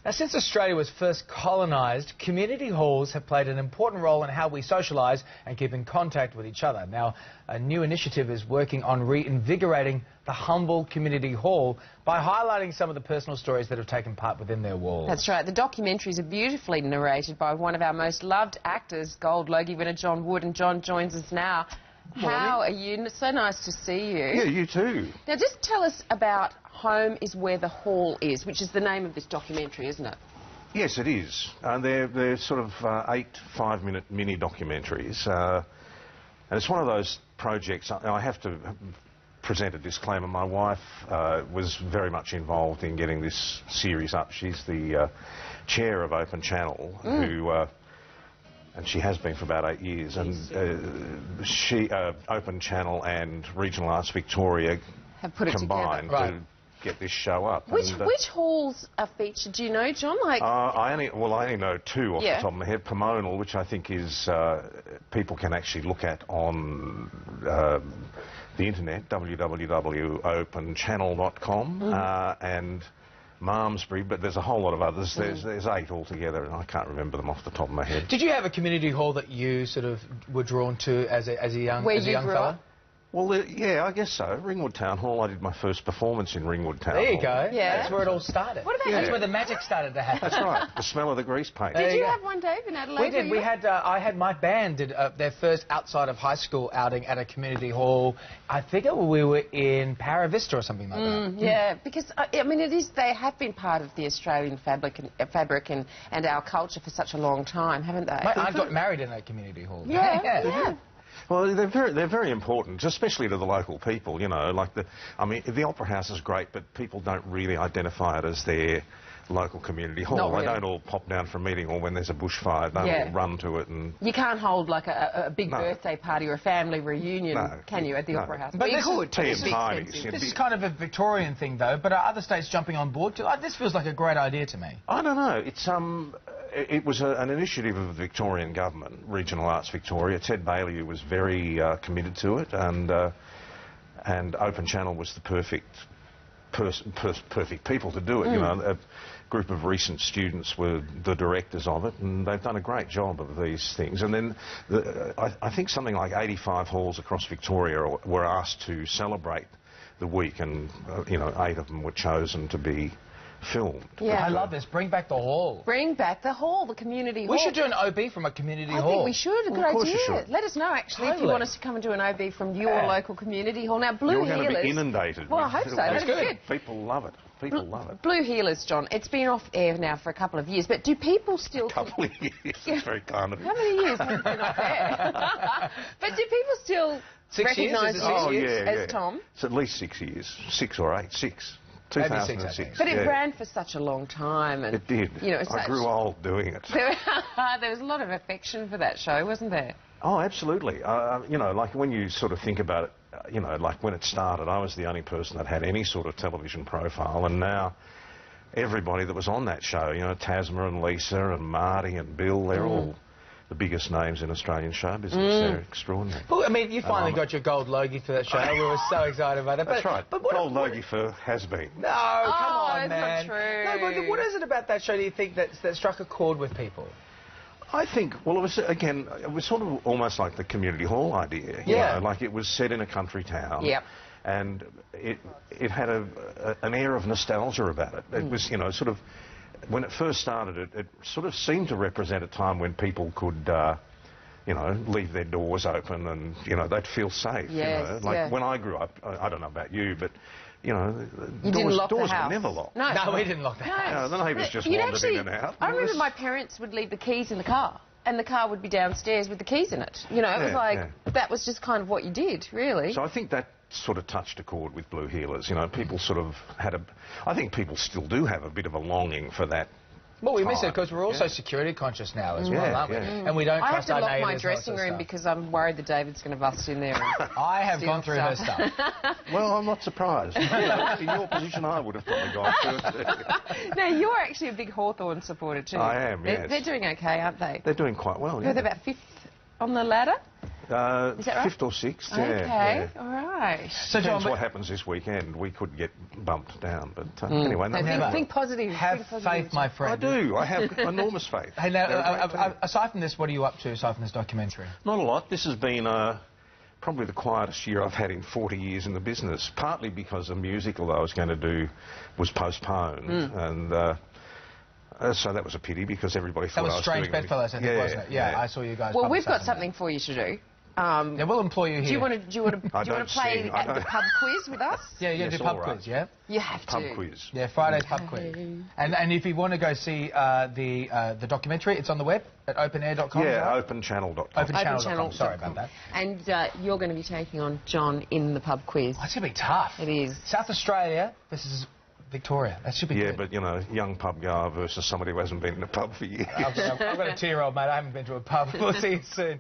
Now, since Australia was first colonised, community halls have played an important role in how we socialise and keep in contact with each other. Now, a new initiative is working on reinvigorating the humble community hall by highlighting some of the personal stories that have taken part within their walls. That's right. The documentaries are beautifully narrated by one of our most loved actors, Gold Logie winner John Wood, and John joins us now. How are you? So nice to see you. Yeah, you too. Now, just tell us about Home is Where the Hall Is, which is the name of this documentary, isn't it? Yes, it is. They're sort of 8 5-minute mini documentaries. And it's one of those projects. I have to present a disclaimer. My wife was very much involved in getting this series up. She's the chair of Open Channel, and she has been for about 8 years. And Open Channel and Regional Arts Victoria have put it combined together. to get this show up. Which halls are featured? Do you know, John? I only know 2 off the top of my head. Pomona, which I think is people can actually look at on the internet, www.openchannel.com, and Malmesbury, but there's a whole lot of others. There's 8 altogether, and I can't remember them off the top of my head. Did you have a community hall that you sort of were drawn to as a young fella? Well, yeah, I guess so. Ringwood Town Hall. I did my first performance in Ringwood Town Hall. There you go. Yeah. That's where it all started. What about That's where the magic started to happen. That's right. The smell of the grease paint. Did you have one, Dave, in Adelaide? We did. We had. I had my band did their first outside of high school outing at a community hall. I think we were in Para Vista or something like that. Yeah, because I mean, they have been part of the Australian fabric and our culture for such a long time, haven't they? My aunt got married in a community hall. Yeah. Well, they're very important, especially to the local people. You know, like the Opera House is great, but people don't really identify it as their local community hall. Not really. They don't all pop down for a meeting, or when there's a bushfire, they don't all run to it. And you can't hold like a big birthday party or a family reunion, can you, at the Opera House? But you could. Tea and parties. This is kind of a Victorian thing, though. But are other states jumping on board too? This feels like a great idea to me. I don't know. It's It was an initiative of the Victorian government, Regional Arts Victoria. Ted Bailey, who was very committed to it, and Open Channel was the perfect people to do it. You know, a group of recent students were the directors of it, and they've done a great job of these things. And then I think something like 85 halls across Victoria were asked to celebrate the week, and 8 of them were chosen to be filmed. Yeah. I love this. Bring back the hall. Bring back the hall, the community hall. We should do an OB from a community hall. I think we should. A good Of course idea. you should. Let us know, actually, if you want us to come and do an OB from your local community hall. Now, Blue You're Heelers... going to be inundated. Well, I hope so. That'd be good. People love it. People love it. Blue Heelers, John, it's been off air now for a couple of years, but do people still... A couple of years. That's very kind of you. How many years has it been off air? But do people still 6 years? recognise you as Tom? It's at least 6 years. 6 or 8. 6. 2006. But it ran for such a long time. And, it did. I grew old doing it. There was a lot of affection for that show, wasn't there? Oh, absolutely. Like when you sort of think about it, like when it started, I was the only person that had any sort of television profile, and now everybody that was on that show, Tasma and Lisa and Marty and Bill, they're all the biggest names in Australian show business. They're extraordinary. Well, I mean, you finally got your gold Logie for that show. We were so excited about it. That's right. But gold Logie for Has Been. No, come on, man. That's not true. No, but what is it about that show, do you think, that struck a chord with people? I think, well, it was sort of almost like the community hall idea. Yeah. Like it was set in a country town. Yep. And it had an air of nostalgia about it. It was, sort of... When it first started, it sort of seemed to represent a time when people could, leave their doors open and, they'd feel safe. Yes, Like when I grew up, I don't know about you, but, doors were never locked. No, we didn't lock the house. The neighbours just wandered in and out. I remember my parents would leave the keys in the car, and the car would be downstairs with the keys in it. It was like, that was just kind of what you did, really. So I think that sort of touched a chord with Blue Heelers. People sort of had I think people still do have a bit of a longing for that. Well, we miss it because we're also security conscious now as well, aren't we? And we don't trust our neighbours. I have to lock my dressing room because I'm worried that David's going to bust in there. I have gone through her stuff. Well, I'm not surprised. In your position, I would have probably gone through it. No, you're actually a big Hawthorn supporter too. I am, yes. They're doing okay, aren't they? They're doing quite well, yeah. They're about 5th on the ladder? Is that right? 5th or 6th, Okay, yeah. all right. So, Depends John, what happens this weekend. We could get bumped down, but anyway. Think positive. have think positive. faith, my I friend. do. I have enormous faith. Hey, now, They're a great team. aside from this, what are you up to aside from this documentary? Not a lot. This has been probably the quietest year I've had in 40 years in the business, partly because a musical that I was going to do was postponed, and so that was a pity because everybody thought That was I was Strange doing Bedfellows, I think, wasn't it? Yeah, I saw you guys. Well, we've got publicising something for you to do. Yeah, we'll employ you here. Do you want to play sing. at the pub quiz with us? Yeah, you're going to Yes, do pub all right. quiz, yeah? You have Pub to. quiz. Yeah, Friday's pub quiz. And if you want to go see the documentary, it's on the web at openair.com. Yeah, right? openchannel.com. Openchannel.com. Sorry about that. And you're going to be taking on John in the pub quiz. Oh, it's going to be tough. It is. South Australia versus Victoria. That should be Yeah, good. but, you know, young pub goer versus somebody who hasn't been in a pub for years. I've got a 2-year-old, mate. I haven't been to a pub. We'll see you soon.